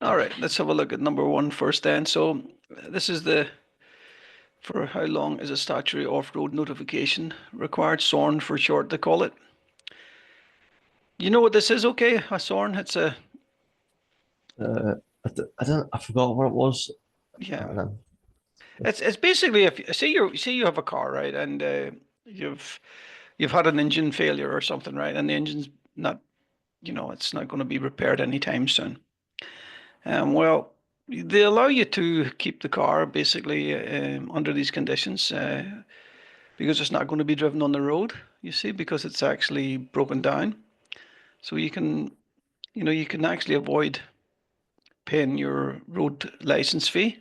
All right, let's have a look at number one first then. So this is the, for how long is a statutory off-road notification required? Sorn for short, they call it. You know what this is, okay? A Sorn, it's a, I don't. I forgot what it was. yeah. Uh, It's basically if say you have a car, right, and you've had an engine failure or something, right, and the engine's not, it's not going to be repaired anytime soon. Well, they allow you to keep the car basically under these conditions because it's not going to be driven on the road, you see, because it's actually broken down. So you can actually avoid paying your road license fee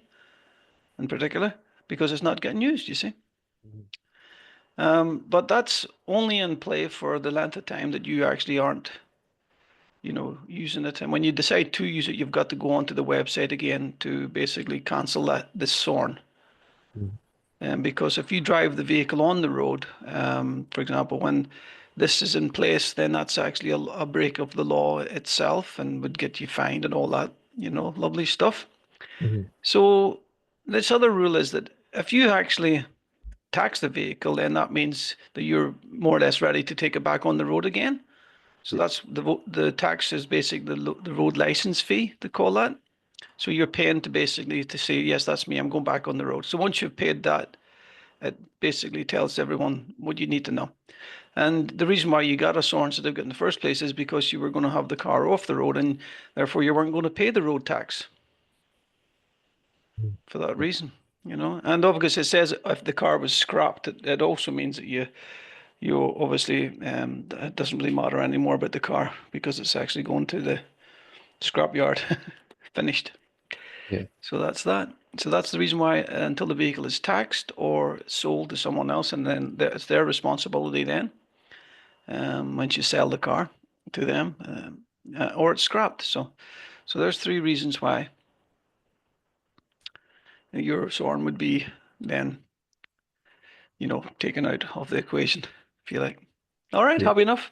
in particular because it's not getting used, you see. But that's only in play for the length of time that you actually aren't, using it. And when you decide to use it, you've got to go onto the website again to basically cancel this SORN. Because if you drive the vehicle on the road, for example, when this is in place, then that's actually a break of the law itself and would get you fined and all that, lovely stuff. mhm. So this other rule is that if you actually tax the vehicle, then that means that you're more or less ready to take it back on the road again. So Yeah. that's the tax is basically the road license fee, they call that. So you're paying to basically to say, yes, that's me, I'm going back on the road. So once you've paid that, it basically tells everyone what you need to know. And the reason why you got a SORN certificate in the first place is because you were going to have the car off the road and therefore you weren't going to pay the road tax for that reason, And obviously it says if the car was scrapped, it also means that you obviously it doesn't really matter anymore about the car because it's actually going to the scrap yard finished. Yeah. So that's that. So that's the reason why until the vehicle is taxed or sold to someone else, and then it's their responsibility then once you sell the car to them, or it's scrapped. So there's three reasons why your SORN would be then, taken out of the equation, if you like. All right, Yeah. happy enough?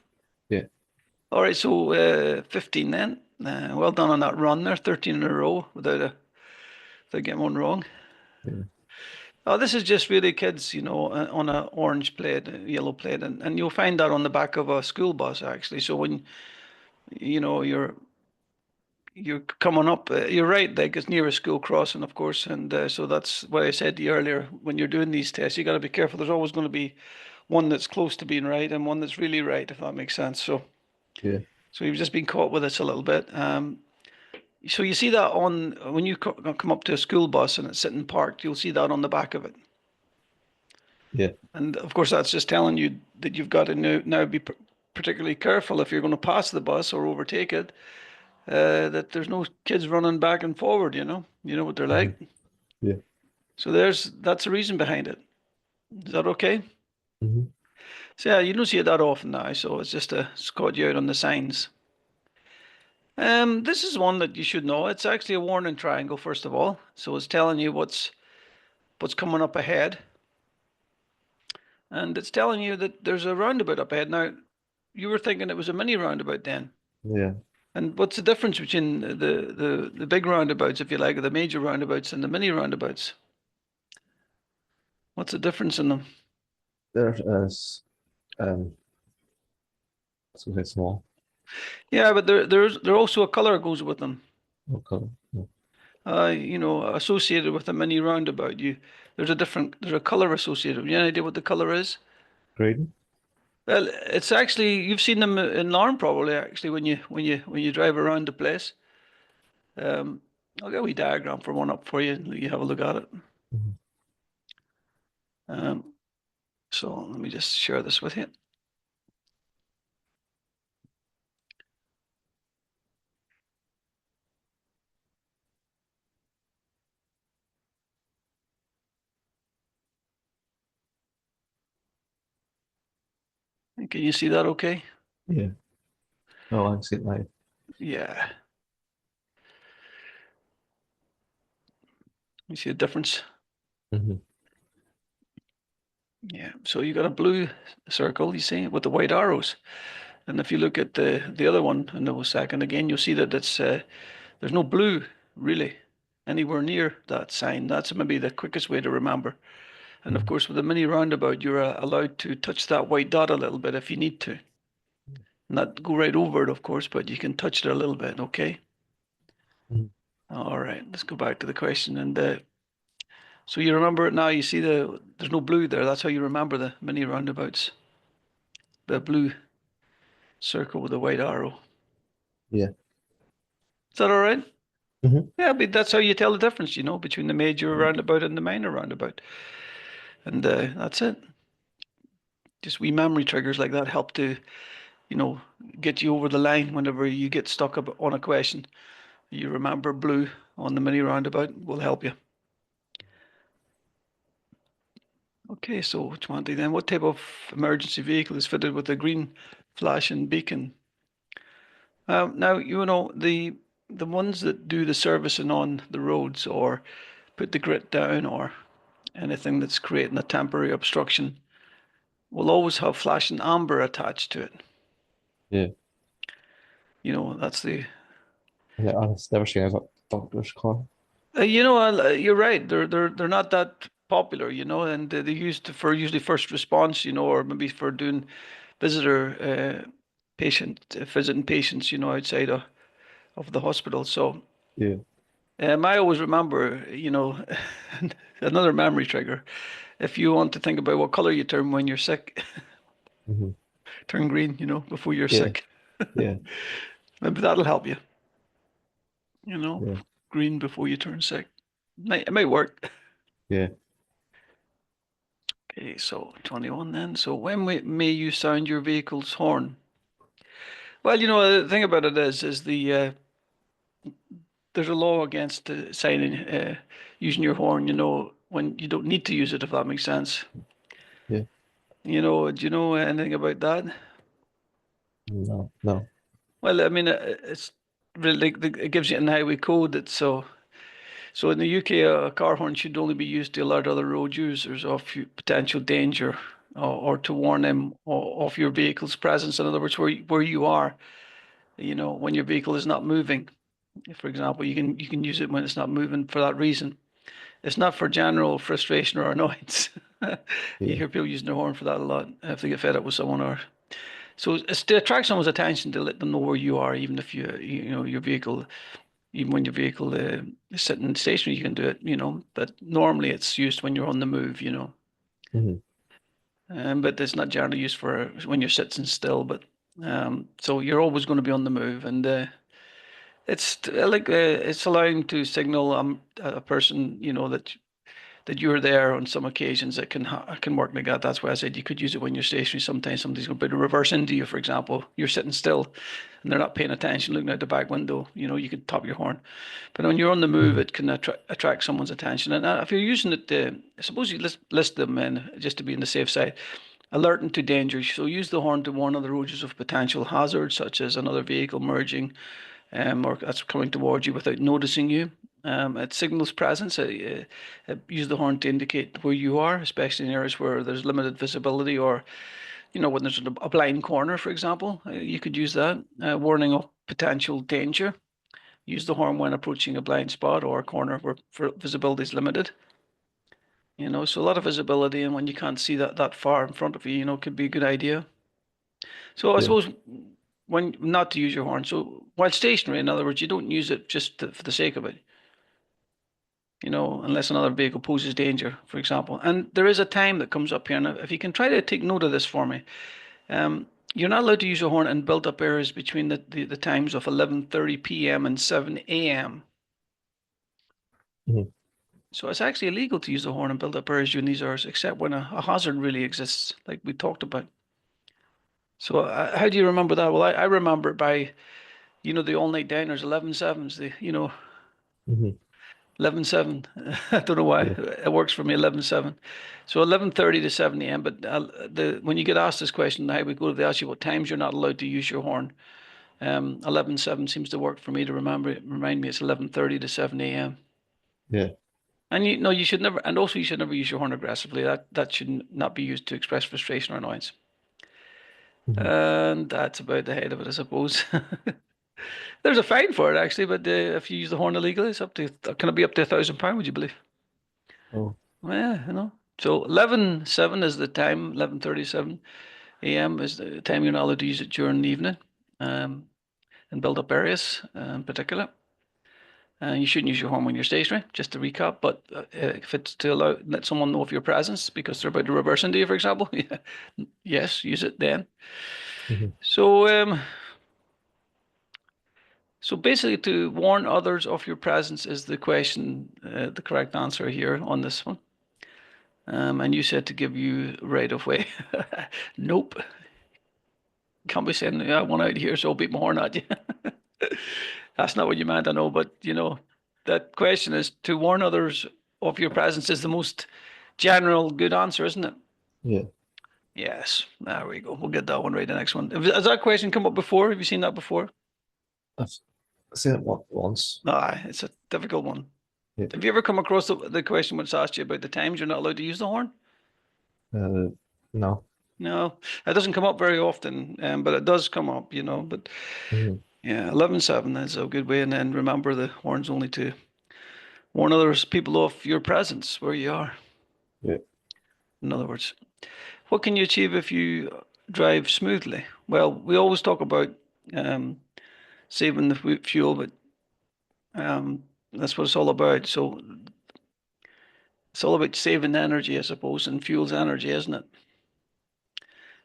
Yeah. All right, so 15 then. Well done on that run there, 13 in a row without getting one wrong. Yeah. Oh, this is just really kids, on a orange plate, yellow plate, and you'll find that on the back of a school bus actually. So when you're coming up, you're right, like it's near a school crossing, of course, and so that's what I said to you earlier. When you're doing these tests, you got to be careful. There's always going to be one that's close to being right and one that's really right, if that makes sense. Yeah. So you've just been caught with this a little bit. So you see that on when you come up to a school bus and it's sitting parked, you'll see that on the back of it. Yeah. And of course, that's just telling you that you've got to now be particularly careful if you're going to pass the bus or overtake it, that there's no kids running back and forward, You know what they're Mhm. like. Yeah. So that's the reason behind it. Is that okay? Mhm. So yeah, you don't see it that often now, so it's just to caught you out on the signs. This is one that you should know. It's actually a warning triangle, first of all. So it's telling you what's coming up ahead. And it's telling you that there's a roundabout up ahead. Now, you were thinking it was a mini roundabout then. Yeah. And what's the difference between the big roundabouts, if you like, or the major roundabouts and the mini roundabouts? What's the difference in them? There is something small. Yeah, but there's also a color goes with them. What color? No. Associated with a mini roundabout. There's a color associated. You have any idea what the color is? Graydon? Well, it's actually you've seen them in Larne probably actually when you drive around the place. Um, I'll get a wee diagram for one up for you and you have a look at it. Mhm. Um, so let me just share this with you. Can you see that okay? Yeah. Oh, I can see it now. Yeah. You see the difference? Mhm. Yeah. So you got a blue circle, you see, with the white arrows. And if you look at the other one in a second again, you'll see that there's no blue. really, anywhere near that sign. That's maybe the quickest way to remember. And of Mm-hmm. course, with a mini roundabout, you're allowed to touch that white dot a little bit if you need to. Not go right over it, of course, but you can touch it a little bit, okay? Mm-hmm. All right, let's go back to the question. And so you remember it now. You see there's no blue there. That's how you remember the mini roundabouts. The blue circle with the white arrow. Yeah. Is that all right? Mm-hmm. Yeah, but that's how you tell the difference, between the major roundabout and the minor roundabout. And that's it. Just wee memory triggers like that help to, you know, get you over the line whenever you get stuck up on a question. You remember blue on the mini roundabout will help you. Okay, so which one do you then? What type of emergency vehicle is fitted with a green flashing beacon? Now, the ones that do the servicing on the roads or put the grit down or anything that's creating a temporary obstruction will always have flashing amber attached to it. Yeah. That's the. Yeah. I've never seen a doctor's car. You're right. They're not that popular, and they're used for usually first response, or maybe for doing visitor visiting patients, outside of the hospital. So Yeah. I always remember, another memory trigger. If you want to think about what color you turn when you're sick, Mm-hmm. turn green, before you're Yeah. sick. Yeah. Maybe that'll help you, you know, Yeah. green before you turn sick. It might work. Yeah. Okay, so 21 then. So when may you sound your vehicle's horn? Well, the thing about it is there's a law against using your horn, when you don't need to use it, if that makes sense. Yeah. Do you know anything about that? No. No. Well, I mean, it's really it gives you an highway code that so in the UK, a car horn should only be used to alert other road users of potential danger or to warn them of your vehicle's presence. In other words, where you are, when your vehicle is not moving. For example, you can use it when it's not moving for that reason. It's not for general frustration or annoyance. You Yeah. hear people using their horn for that a lot if they get fed up with someone or so it's to attract someone's attention to let them know where you are, even if your vehicle, even when your vehicle is sitting stationary, you can do it, But normally it's used when you're on the move. Mm-hmm. But it's not generally used for when you're sitting still. But so you're always going to be on the move, and it's allowing to signal a person, that you're there on some occasions that can work like that. That's why I said you could use it when you're stationary. Sometimes somebody's going to reverse into you, for example. You're sitting still and they're not paying attention, looking out the back window. You could top your horn. But when you're on the move, Mm-hmm. it can attract someone's attention. And if you're using it, suppose you list them in just to be on the safe side. Alerting to danger. So use the horn to warn other road users of potential hazards, such as another vehicle merging or that's coming towards you without noticing you. It signals presence. Use the horn to indicate where you are, especially in areas where there's limited visibility or, when there's a blind corner, for example. You could use that. Warning of potential danger. Use the horn when approaching a blind spot or a corner where visibility is limited. So a lot of visibility, and when you can't see that far in front of you, could be a good idea. So I Yeah. suppose when not to use your horn. So while stationary, in other words, you don't use it just for the sake of it, unless another vehicle poses danger, for example. And there is a time that comes up here. And if you can try to take note of this for me, you're not allowed to use your horn in built-up areas between the times of 11:30 p.m. and 7 a.m. Mm-hmm. So it's actually illegal to use the horn in built-up areas during these hours, except when a hazard really exists, like we talked about. So how do you remember that? Well, I remember it by, the all-night diners, 11/7s, 11/7. I don't know why Yeah. it works for me. 11/7. So 11:30 to 7 a.m. But when you get asked this question, how we go, they ask you what times you're not allowed to use your horn. 11/7 seems to work for me to remind me it's 11:30 to 7 a.m. Yeah. And you should never, and also you should never use your horn aggressively. That should not be used to express frustration or annoyance. Mm-hmm. And that's about the head of it, I suppose. There's a fine for it actually, but if you use the horn illegally, it's up to can it be up to £1,000? Would you believe? Oh, Well, yeah, you know. So 11:07 is the time. 11:37 a.m. is the time you're not allowed to use it during the evening, um, in built-up areas in particular. You shouldn't use your horn when you're stationary, just to recap. But if it's to let someone know of your presence because they're about to reverse into you, for example, yeah, yes, use it then. mhm. So, so basically, to warn others of your presence is the question, the correct answer here on this one. And you said to give you right of way. Nope. Can't be saying, yeah, I want out of here, so I'll beat my horn at you. That's not what you meant, I know, but that question is to warn others of your presence is the most general good answer, isn't it? Yeah. Yes, there we go. We'll get that one right. The next one. Has that question come up before? Have you seen that before? I've seen it once. Ah, it's a difficult one. Yeah. Have you ever come across the question which asked you about the times you're not allowed to use the horn? Uh, no. No, it doesn't come up very often, but it does come up, But Mhm. yeah, 11:07 is a good way. And then remember the horn's only to warn others people of your presence where you are. Yeah. In other words, what can you achieve if you drive smoothly? Well, we always talk about um, saving the fuel, but that's what it's all about. So it's all about saving energy, I suppose, and fuel's energy, isn't it?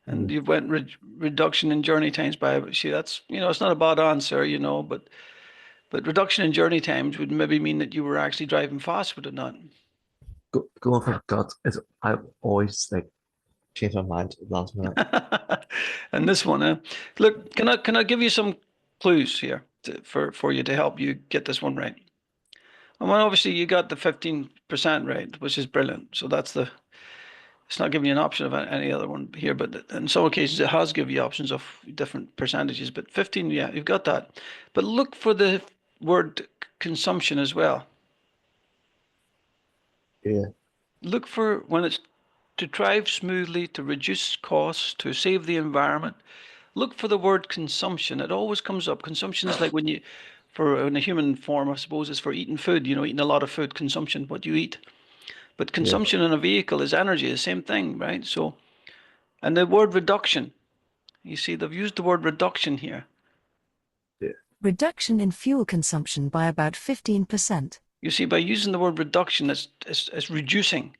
And Mhm. you've went reduction in journey times by, see, that's, it's not a bad answer, but reduction in journey times would maybe mean that you were actually driving fast, would it not? Going for gut is I always like change my mind at the last minute. And this one, look, can I give you some clues here for you to help you get this one right? And well, obviously you got the 15% right, which is brilliant. So it's not giving you an option of any other one here, but in some occasions it has given you options of different percentages. But 15, yeah, you've got that. But look for the word consumption as well. Yeah. Look for when it's to drive smoothly, to reduce costs, to save the environment. Look for the word consumption. It always comes up. Consumption is like when you, for in a human form, I suppose, is for eating food, eating a lot of food, consumption, what you eat. But Yeah. consumption in a vehicle is energy, the same thing, right? So, and the word reduction, you see, they've used the word reduction here. Yeah. Reduction in fuel consumption by about 15%. You see, by using the word reduction, it's reducing.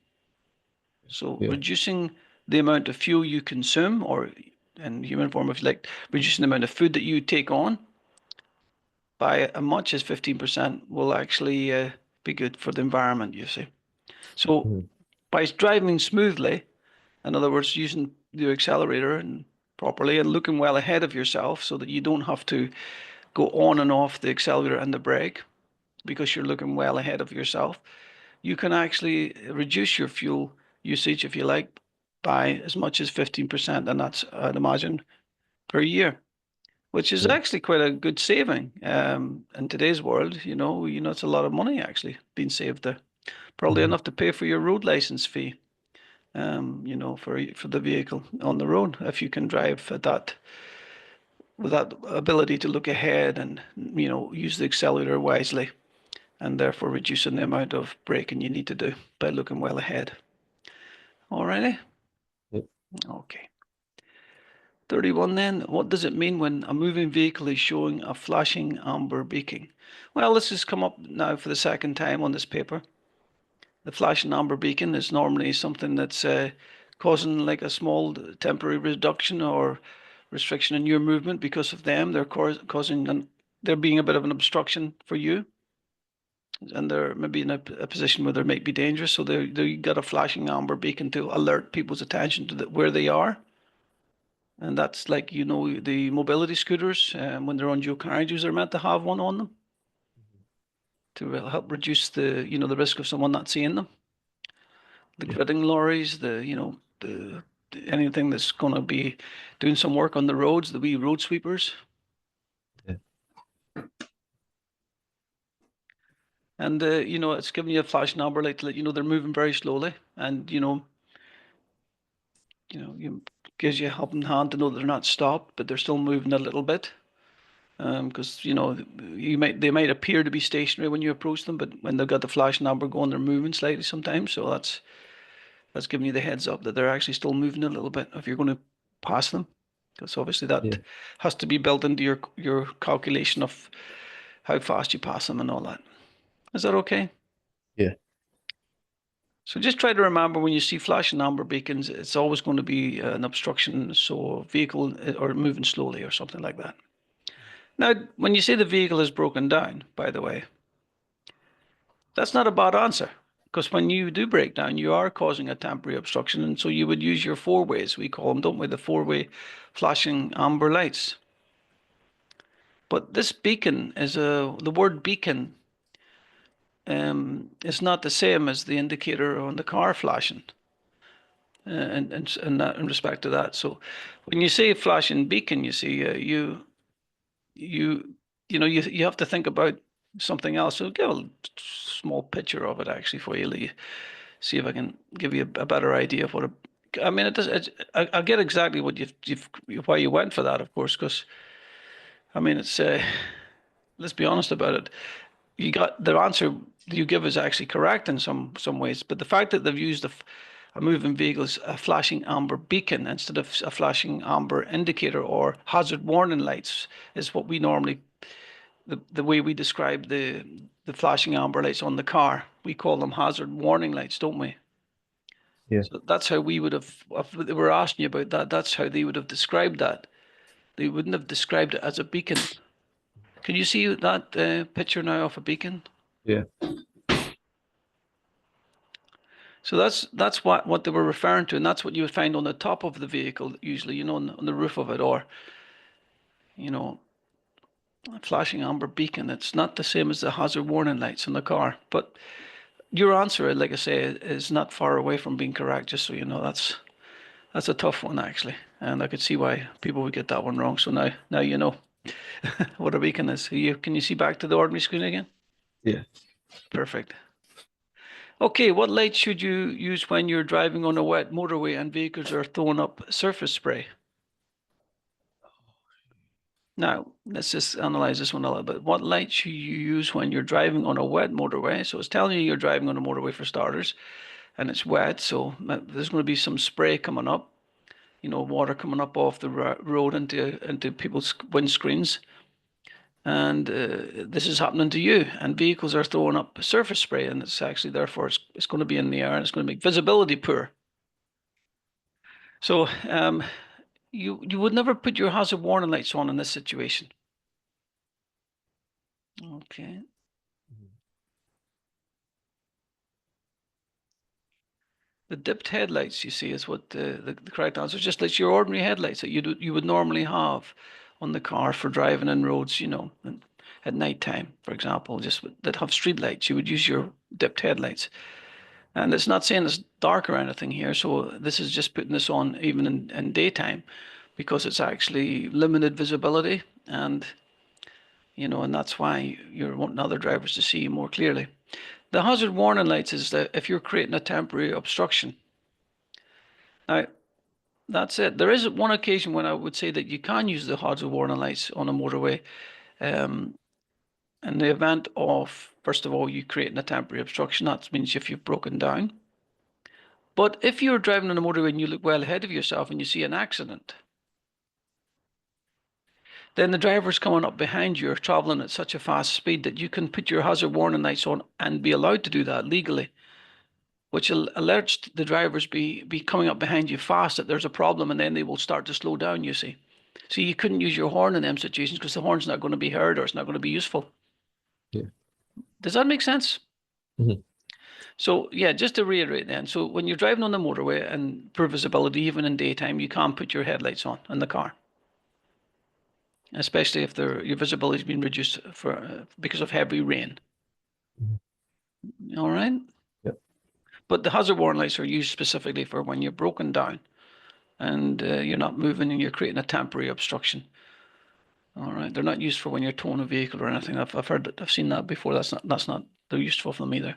So Yeah. reducing the amount of fuel you consume, or in human form, if you like, reducing the amount of food that you take on by as much as 15% will actually be good for the environment, you see. So Mhm. by driving smoothly, in other words, using the accelerator and properly and looking well ahead of yourself so that you don't have to go on and off the accelerator and the brake because you're looking well ahead of yourself, you can actually reduce your fuel usage, if you like, by as much as 15%, and that's, I'd imagine, per year, which is Yeah. actually quite a good saving in today's world. It's a lot of money actually being saved there. Probably Mhm. enough to pay for your road license fee, for the vehicle on the road if you can drive at that with that ability to look ahead and use the accelerator wisely and therefore reducing the amount of braking you need to do by looking well ahead. Alrighty. Yeah. Okay. 31 then. What does it mean when a moving vehicle is showing a flashing amber beacon? Well, this has come up now for the second time on this paper. The flashing amber beacon is normally something that's causing like a small temporary reduction or restriction in your movement because of them. They're causing they're being a bit of an obstruction for you, and they're maybe in a position where they might be dangerous. So they got a flashing amber beacon to alert people's attention to where they are. And that's like, the mobility scooters, when they're on dual carriages, they're meant to have one on them to help reduce the risk of someone not seeing them. The Yeah. gridding lorries, anything that's going to be doing some work on the roads, the wee road sweepers. Yeah. And, it's giving you a flashing amber light to let you know they're moving very slowly. And, gives you a helping hand to know that they're not stopped, but they're still moving a little bit. because they might appear to be stationary when you approach them, but when they've got the flashing amber going, they're moving slightly sometimes. So that's giving you the heads up that they're actually still moving a little bit if you're going to pass them, because obviously that Yeah. has to be built into your calculation of how fast you pass them and all that. Is that okay? Yeah. So just try to remember when you see flashing amber beacons, it's always going to be an obstruction, so vehicle or moving slowly or something like that. Now, when you say the vehicle is broken down, by the way, that's not a bad answer, because when you do break down, you are causing a temporary obstruction, and so you would use your four ways, we call them, don't we? The four-way flashing amber lights. But this beacon the word beacon is not the same as the indicator on the car flashing. In respect to that. So when you say flashing beacon, you see, you you have to think about something else. So give a small picture of it actually for you, Lee. See if I can give you a better idea of what a. I mean, it does. I get exactly what why you went for that, of course, because I mean, it's. Let's be honest about it. You got the answer you give is actually correct in some ways, but the fact that they've used a moving vehicle as a flashing amber beacon instead of a flashing amber indicator or hazard warning lights is what we normally the way we describe the flashing amber lights on the car. We call them hazard warning lights, don't we? Yeah. So that's how we would have, if they were asking you about that, that's how they would have described that. They wouldn't have described it as a beacon. Can you see that picture now of a beacon? Yeah. So that's what they were referring to, and that's what you would find on the top of the vehicle, usually, on the roof of it, or, a flashing amber beacon. It's not the same as the hazard warning lights in the car. But your answer, like I say, is not far away from being correct, just so you know. That's a tough one, actually. And I could see why people would get that one wrong. So now you know what a beacon is. Can you see back to the ordinary screen again? Yeah. Perfect. Okay, what lights should you use when you're driving on a wet motorway and vehicles are throwing up surface spray? Now, let's just analyze this one a little bit. What lights should you use when you're driving on a wet motorway? So it's telling you you're driving on a motorway for starters, and it's wet, so there's going to be some spray coming up, water coming up off the road into people's windscreens. And this is happening to you, and vehicles are throwing up surface spray, and it's actually therefore it's going to be in the air, and it's going to make visibility poor. So you would never put your hazard warning lights on in this situation. Okay. The dipped headlights, you see, is what the correct answer is. Just like your ordinary headlights that you would normally have on the car for driving in roads, at night time, for example, just that have street lights. You would use your dipped headlights. And it's not saying it's dark or anything here, so this is just putting this on even in daytime because it's actually limited visibility, and and that's why you're wanting other drivers to see more clearly. The hazard warning lights is that if you're creating a temporary obstruction. Now, that's it. There is one occasion when I would say that you can use the hazard warning lights on a motorway. In the event of, first of all, you creating a temporary obstruction, that means if you've broken down. But if you're driving on a motorway and you look well ahead of yourself and you see an accident, then the driver's coming up behind you or traveling at such a fast speed that you can put your hazard warning lights on and be allowed to do that legally, which alerts the drivers be coming up behind you fast that there's a problem, and then they will start to slow down, you see. So you couldn't use your horn in them situations because the horn's not going to be heard or it's not going to be useful. Yeah. Does that make sense? Mhm. So yeah, just to reiterate then, so when you're driving on the motorway and for visibility, even in daytime, you can't put your headlights on in the car, especially if your visibility has been reduced because of heavy rain. Mhm. All right? Yep. But the hazard warning lights are used specifically for when you're broken down and you're not moving and you're creating a temporary obstruction. All right, they're not used for when you're towing a vehicle or anything. I've seen that before. That's not they're useful for them either.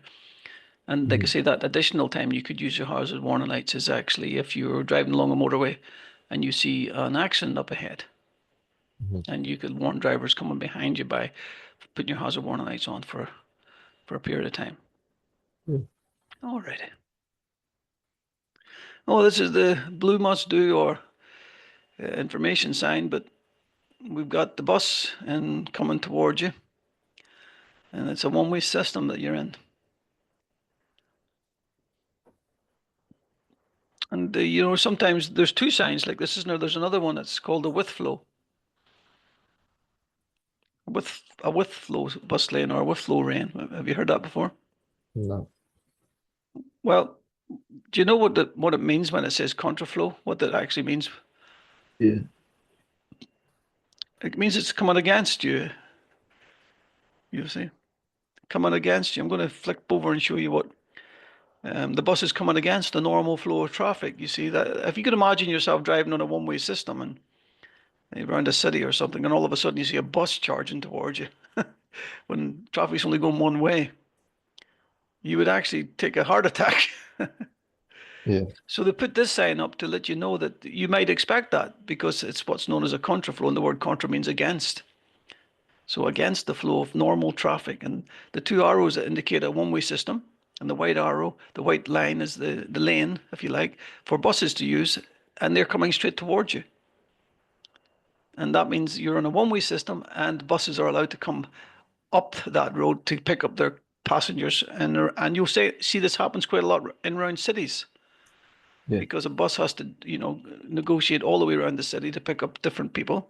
And like I Mhm. say, that additional time you could use your hazard warning lights is actually if you're driving along a motorway and you see an accident up ahead. And you could warn drivers coming behind you by putting your hazard warning lights on for a period of time. All righty. Oh, this is the blue must do or information sign, but we've got the bus and coming towards you, and it's a one-way system that you're in. And you know, sometimes there's two signs like this. There's another one that's called a with flow. With a with flow bus lane or a with flow lane. Have you heard that before? No. Well, do you know what it means when it says contraflow? What that actually means? Yeah. It means it's coming against you. You see, coming against you. I'm going to flip over and show you what the bus is coming against the normal flow of traffic. You see that if you could imagine yourself driving on a one-way system and around a city or something, and all of a sudden you see a bus charging towards you when traffic's only going one way, you would actually take a heart attack. Yeah. So they put this sign up to let you know that you might expect that because it's what's known as a contraflow, and the word contra means against. So against the flow of normal traffic, and the two arrows that indicate a one-way system, and the white arrow, the white line is the lane, if you like, for buses to use, and they're coming straight towards you. And that means you're on a one-way system, and buses are allowed to come up that road to pick up their passengers, and you'll see this happens quite a lot in around cities. Yeah. Because a bus has to, negotiate all the way around the city to pick up different people.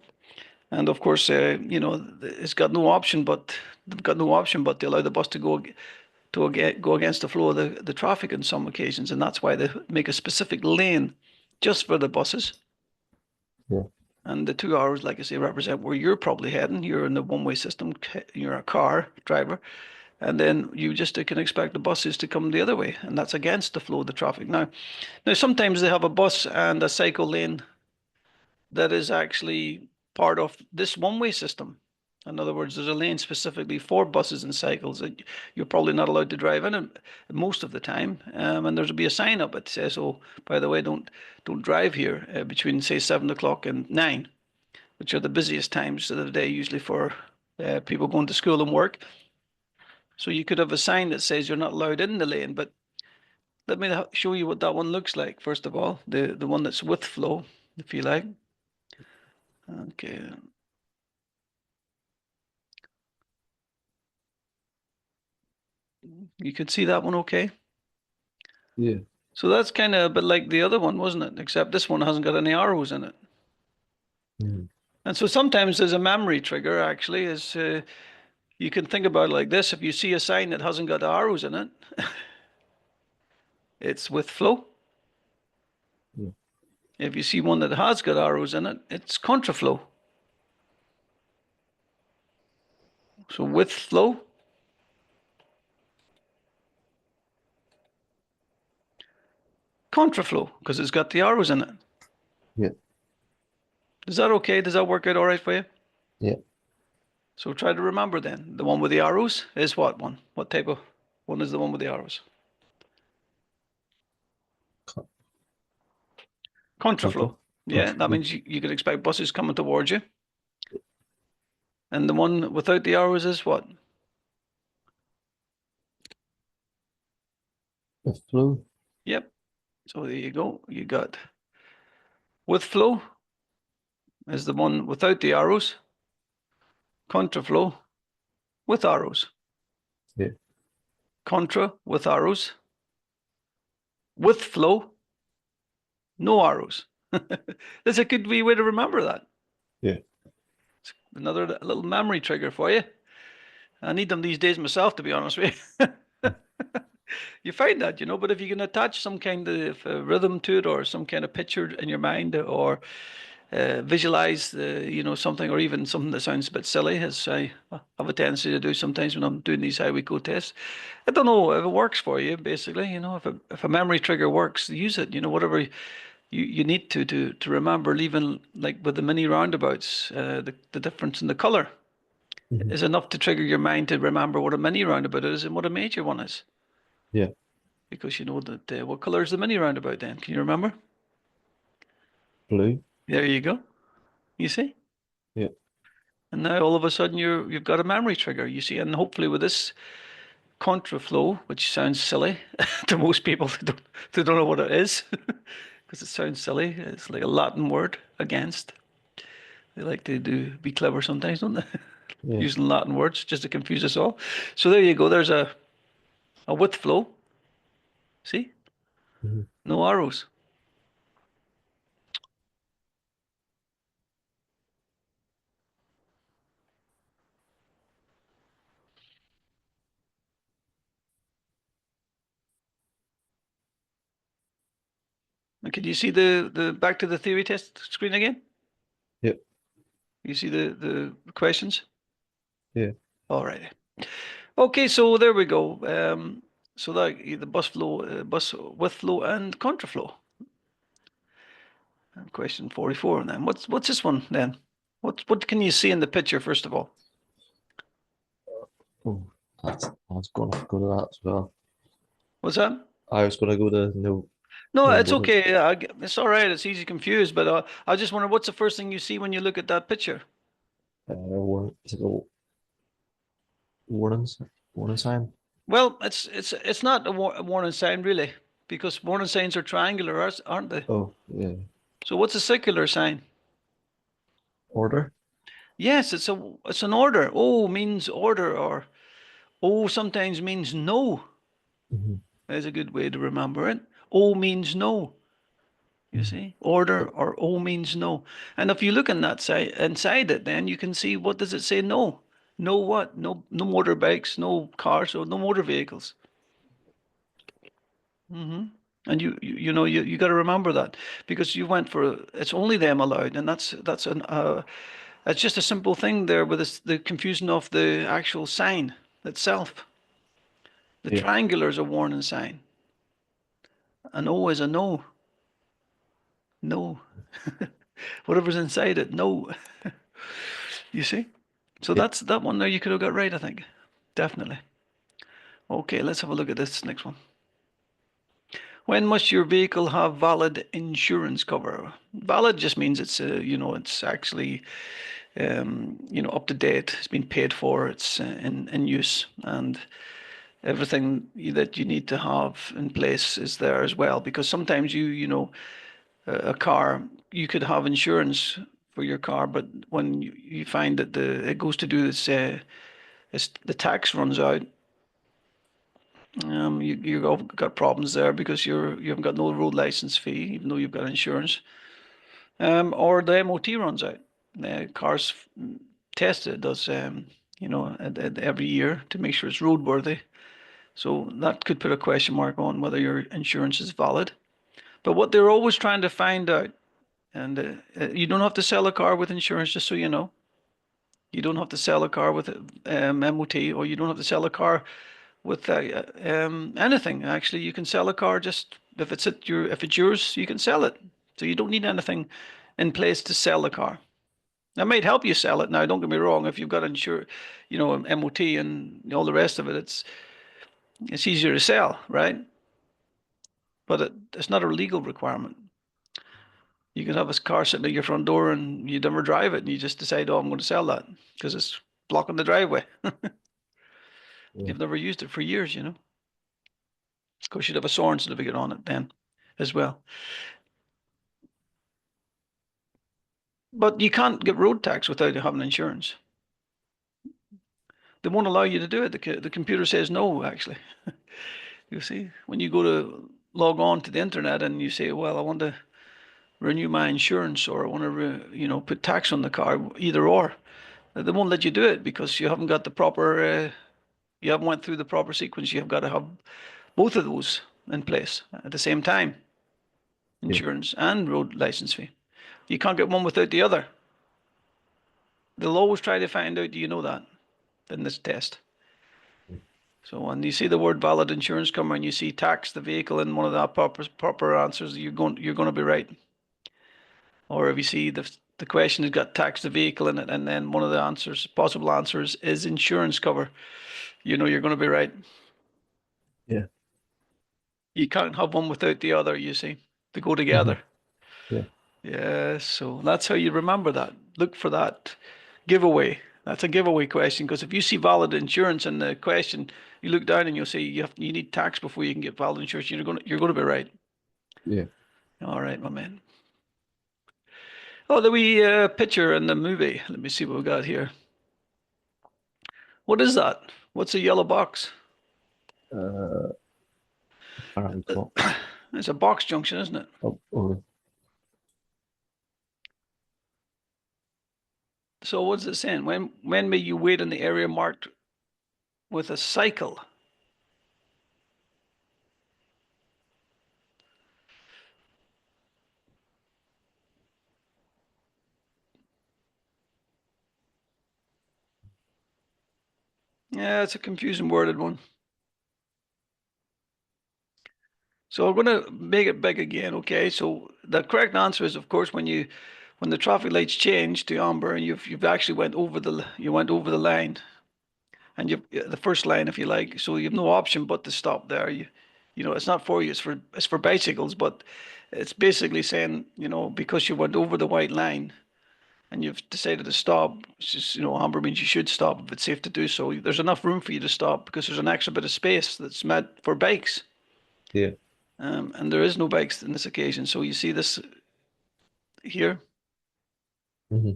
And of course, it's got no option but they've got no option but to allow the bus to go against the flow of the traffic in some occasions, and that's why they make a specific lane just for the buses. Yeah. And the 2 hours, like I say, represent where you're probably heading. You're in the one-way system. You're a car driver, and then you just can expect the buses to come the other way, and that's against the flow of the traffic. Now sometimes they have a bus and a cycle lane that is actually part of this one-way system. In other words, there's a lane specifically for buses and cycles that you're probably not allowed to drive in most of the time. And there'll be a sign up that says, "Oh, by the way, don't drive here between say 7 o'clock and 9, which are the busiest times of the day usually for people going to school and work." So you could have a sign that says you're not allowed in the lane, but let me show you what that one looks like. First of all, the one that's with flow, if you like. Okay. You could see that one okay? Yeah. So that's kind of a bit like the other one, wasn't it? Except this one hasn't got any arrows in it. And so sometimes there's a memory trigger actually, is you can think about it like this. If you see a sign that hasn't got arrows in it, it's with flow. Yeah. If you see one that has got arrows in it, it's contraflow. So with flow, contraflow, because it's got the arrows in it. Yeah. Is that okay? Does that work out all right for you? Yeah. So try to remember then. The one with the arrows is what one? What type of one is the one with the arrows? Contraflow. Yeah, that means you could expect buses coming towards you. And the one without the arrows is what? With flow. Yep. So there you go. You got with flow is the one without the arrows. Contraflow with arrows. Yeah. Contra with arrows. With flow, no arrows. That's a good wee way to remember that. Yeah. It's another little memory trigger for you. I need them these days myself, to be honest with you. You find that, but if you can attach some kind of rhythm to it or some kind of picture in your mind or visualize, something or even something that sounds a bit silly, as I have a tendency to do sometimes when I'm doing these highway code tests. I don't know if it works for you, basically, if a memory trigger works, use it, whatever you need to remember, even like with the mini roundabouts, the difference in the color is enough to trigger your mind to remember what a mini roundabout is and what a major one is. Yeah. Because you know that what color is the mini roundabout then? Can you remember? Blue. There you go. You see? Yeah. And now all of a sudden you've got a memory trigger, you see, and hopefully with this contraflow, which sounds silly to most people who don't know what it is, because it sounds silly. It's like a Latin word, against. They like to be clever sometimes, don't they? Yeah. Using Latin words just to confuse us all. So there you go. There's a with flow. See? Mhm. No arrows. Okay, do you see the back to the theory test screen again? Yep. You see the questions? Yeah. All right. Okay, so there we go. So that the bus flow, bus with flow and contraflow. And question 44 then. What's this one then? What can you see in the picture first of all? Oh, I was gonna go to that as well. What's that? I was gonna go to No, no it's what is okay. It's all right. It's easy confused, but I just wonder what's the first thing you see when you look at that picture? it's like a warning warning sign. Well, it's not a warning sign really, because warning signs are triangular, aren't they? Oh yeah. So what's a circular sign? Order. Yes, it's an order. O means order, or O sometimes means no. Hmm. That's a good way to remember it. O means no. You see, order or O means no. And if you look in that side inside it, then you can see what does it say no? No what? No motorbikes, no cars, or no motor vehicles. And you got to remember that because you went for it's only them allowed, and that's just a simple thing there with the confusion of the actual sign itself. The Yeah. triangular is a warning sign. An O is a no. No. Whatever's inside it, no. You see? So Yeah. that's that one there you could have got right, I think. Definitely. Okay, let's have a look at this next one. When must your vehicle have valid insurance cover? Valid just means it's it's actually up to date. It's been paid for. It's in use, and everything that you need to have in place is there as well. Because sometimes a car, you could have insurance for your car, but when you find that it goes to do this, the tax runs out. You've got problems there because you haven't got no road license fee, even though you've got insurance. Or the MOT runs out. The car's tested, does every year to make sure it's roadworthy. So that could put a question mark on whether your insurance is valid. But what they're always trying to find out, and you don't have to sell a car with insurance, just so you know. You don't have to sell a car with MOT, or you don't have to sell a car with anything. Actually, you can sell a car just if it's yours, you can sell it. So you don't need anything in place to sell a car. That might help you sell it. Now, don't get me wrong. If you've got MOT and all the rest of it, it's easier to sell, right? But it's not a legal requirement. You can have a car sitting at your front door and you never drive it, and you just decide, oh, I'm going to sell that because it's blocking the driveway. Yeah. You've never used it for years, you know. Of course, you'd have a Sorn certificate on it then as well. But you can't get road tax without having insurance. They won't allow you to do it. The computer says no, actually. You see, when you go to log on to the internet and you say, well, I want to renew my insurance, or I want to, put tax on the car, either or, they won't let you do it because you haven't got the proper, you haven't went through the proper sequence. You've got to have both of those in place at the same time, Yeah. insurance and road license fee. You can't get one without the other. They'll always try to find out, do you know that, in this test? So when you see the word valid insurance come and you see tax the vehicle in one of the proper answers, you're going to be right. Or if you see the question has got tax the vehicle in it, and then one of the possible answers is insurance cover, you're going to be right. Yeah. You can't have one without the other, you see. They go Hmm. together. Yeah. Yeah, so that's how you remember that. Look for that. Giveaway. That's a giveaway question because if you see valid insurance in the question, you look down and you'll say you need tax before you can get valid insurance. You're gonna be right. Yeah. All right, my man. Oh, the wee picture in the movie. Let me see what we got here. What is that? What's a yellow box? Uh, I don't recall. It's a box junction, isn't it? Oh, So what's it saying? When may you wait in the area marked with a cycle? Yeah, it's a confusing worded one. So we're going to make it big again, okay? So the correct answer is, of course, when the traffic lights change to amber and you've actually went over the line, and the first line, if you like. So you have no option but to stop there. You know, it's not for you. It's for bicycles, but it's basically saying, you know, because you went over the white line and you've decided to stop, it's just, you know, amber means you should stop if it's safe to do so. There's enough room for you to stop because there's an extra bit of space that's meant for bikes. yeah. And there is no bikes in this occasion. So you see this here, Hmm.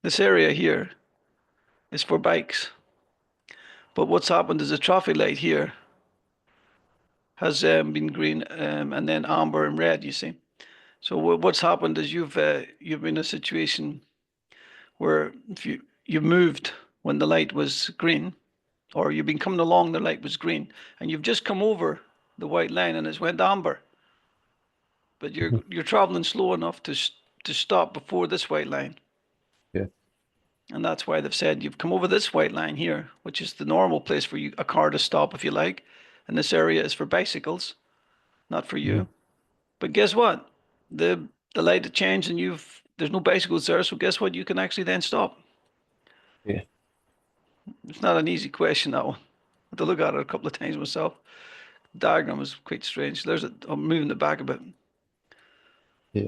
this area here is for bikes. But what's happened is the traffic light here has been green and then amber and red, you see. So what's happened is you've been in a situation where if you've moved when the light was green, or you've been coming along the light was green, and you've just come over the white line and it's went amber, but you're traveling slow enough to stop before this white line. Yeah. And that's why they've said you've come over this white line here, which is the normal place for a car to stop if you like. And this area is for bicycles, not for Hmm. you. But guess what? The light had changed and there's no bicycles there, so guess what? You can actually then stop. Yeah. It's not an easy question, that one. I had to look at it a couple of times myself. The diagram was quite strange. I'm moving it back a bit. Yeah.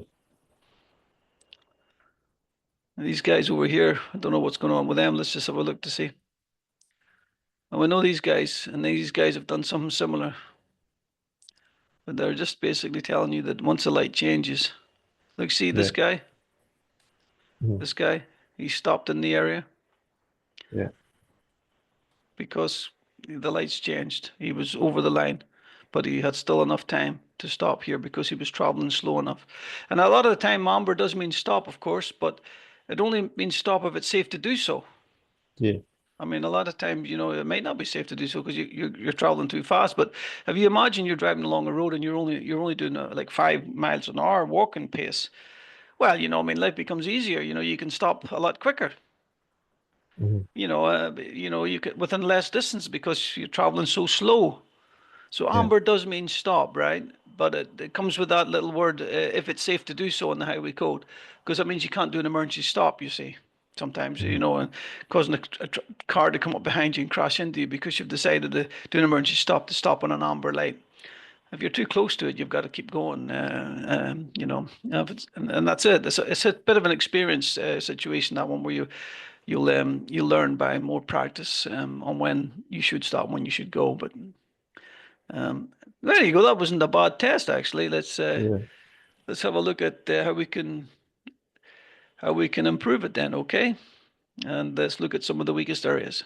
And these guys over here, I don't know what's going on with them. Let's just have a look to see. And we know these guys, and these guys have done something similar. But they're just basically telling you that once the light changes, look, see Yeah. this guy? Hmm. This guy? He stopped in the area Yeah. because the lights changed. He was over the line, but he had still enough time to stop here because he was traveling slow enough. And a lot of the time, amber does mean stop, of course, but it only means stop if it's safe to do so. Yeah. I mean, a lot of times, you know, it might not be safe to do so because you're traveling too fast. But if you imagine you're driving along a road and you're only doing like 5 miles an hour walking pace, well, you know, I mean, life becomes easier. You know, you can stop a lot quicker. Hmm. You could within less distance because you're traveling so slow. So Yeah. amber does mean stop, right? But it comes with that little word, if it's safe to do so in the highway code, because that means you can't do an emergency stop, you see. Sometimes, Hmm. you know, and causing a car to come up behind you and crash into you because you've decided to do an emergency stop to stop on an amber light. If you're too close to it, you've got to keep going, you know, and that's it. It's a bit of an experience situation, that one, where you'll learn by more practice on when you should stop, when you should go. But um, there you go. That wasn't a bad test, actually. Yeah. Let's have a look at how we can improve it then, okay? And let's look at some of the weakest areas.